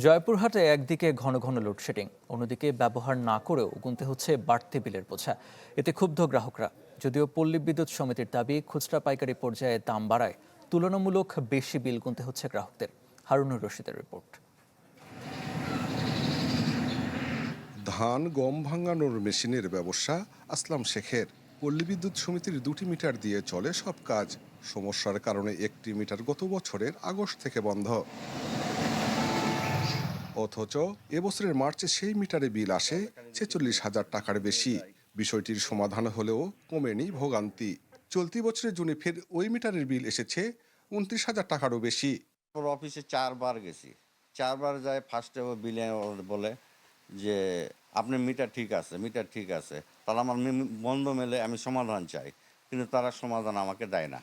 জয়পুরহাটে একদিকে ঘন ঘন লোডশেডিং, অন্যদিকে ব্যবহার না করেও গুনতে হচ্ছে বাড়তি বিলের বোঝা। এতে ক্ষুব্ধ গ্রাহকরা। যদিও পল্লী বিদ্যুৎ সমিতির দাবি, খুচরা পাইকারি পর্যায়ে দাম বাড়ায় তুলনামূলক বেশি বিল গুনতে হচ্ছে গ্রাহকদের। হারুনুর রশিদের রিপোর্ট। ধান গম ভাঙানোর মেশিনের ব্যবসা আসলাম শেখের। পল্লী বিদ্যুৎ সমিতির 2টি মিটার দিয়ে চলে সব কাজ। সমস্যার কারণে একটি মিটার গত বছরের আগস্ট থেকে বন্ধ। অথচ এবছরের মার্চে সেই মিটারে বিল আসে 46,000 টাকার বেশি। বিষয়টির সমাধান হলেও কমেনি ভোগান্তি। চলতি বছরের জুনে ফের ওই মিটারের বিল এসেছে 29,000 টাকারও বেশি। অফিসে 4 বার গেছি, 4 বার যায় ফার্স্টে বিলে বলে যে আপনার মিটার ঠিক আছে, মিটার ঠিক আছে। তাহলে আমার বন্ধ মেলে আমি সমাধান চাই, কিন্তু তারা সমাধান আমাকে দেয় না।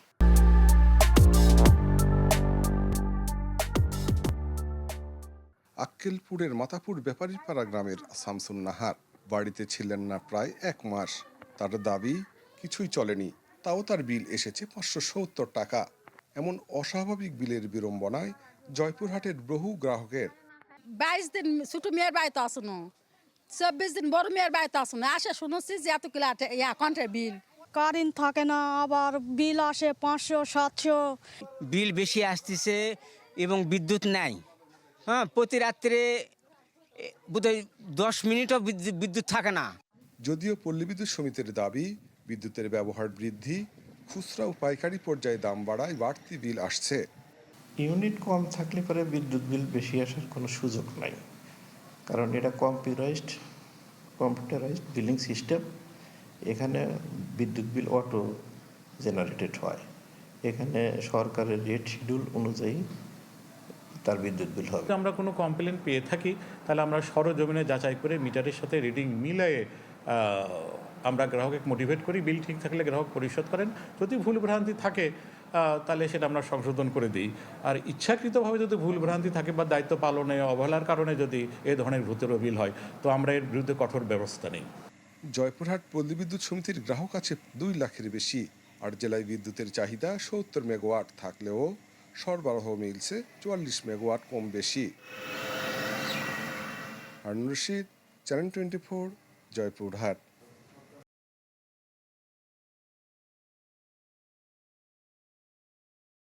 আক্কেলপুরের মাতাপুর ব্যাপারীপাড়া গ্রামের শামসুন নাহার বাড়িতে ছিলেন না প্রায় 1 মাস। তার দাবি কিছুই চলেনি, তাও তার বিল এসেছে 570 টাকা। এমন অস্বাভাবিক বিলের বিড়ম্বনায় জয়পুরহাটের বহু গ্রাহকের। 22 দিন ছোট মেয়ের বাড়িতে আসুন, 24 দিন বড় মেয়ের বাড়িতে আসুন, আসে শুনেছি যে এত কিলো কন্ট্রাক্ট বিল। কারেন্ট থাকে না, আবার বিল আসে 500-700। বিল বেশি আসতেছে এবং বিদ্যুৎ নাই। হ্যাঁ, প্রতি রাত্রে বোধহয় 10 মিনিটও বিদ্যুৎ থাকে না। যদিও পল্লী বিদ্যুৎ সমিতির দাবি, বিদ্যুতের ব্যবহার বৃদ্ধি, খুচরা ও পাইকারি পর্যায়ে দাম বাড়ায় বাড়তি বিল আসছে। ইউনিট কম থাকলে পরে বিদ্যুৎ বিল বেশি আসার কোনো সুযোগ নাই, কারণ এটা কম্পিউটারাইজড বিলিং সিস্টেম। এখানে বিদ্যুৎ বিল অটো জেনারেটেড হয়। এখানে সরকারের রেট শিডিউল অনুযায়ী তার বিদ্যুৎ বিল হবে। আমরা কোনো কমপ্লেন পেয়ে থাকি, তাহলে আমরা সরজমিনে যাচাই করে মিটারের সাথে রিডিং মিলিয়ে আমরা গ্রাহককে মোটিভেট করি। বিল ঠিক থাকলে গ্রাহক পরিশোধ করেন, যদি ভুল ভ্রান্তি থাকে তাহলে সেটা আমরা সংশোধন করে দিই। আর ইচ্ছাকৃতভাবে যদি ভুল ভ্রান্তি থাকে বা দায়িত্ব পালনে অবহেলার কারণে যদি এ ধরনের ভূতেরও বিল হয়, তো আমরা এর বিরুদ্ধে কঠোর ব্যবস্থা নিই। জয়পুরহাট পল্লী বিদ্যুৎ সমিতির গ্রাহক আছে 2 লাখের বেশি। আর জেলায় বিদ্যুতের চাহিদা 70 মেগাওয়াট থাকলেও সরবরাহ মিলছে 44 মেগাওয়াট কম বেশি। হারুনুর রশিদ, চ্যানেল 24, জয়পুরহাট।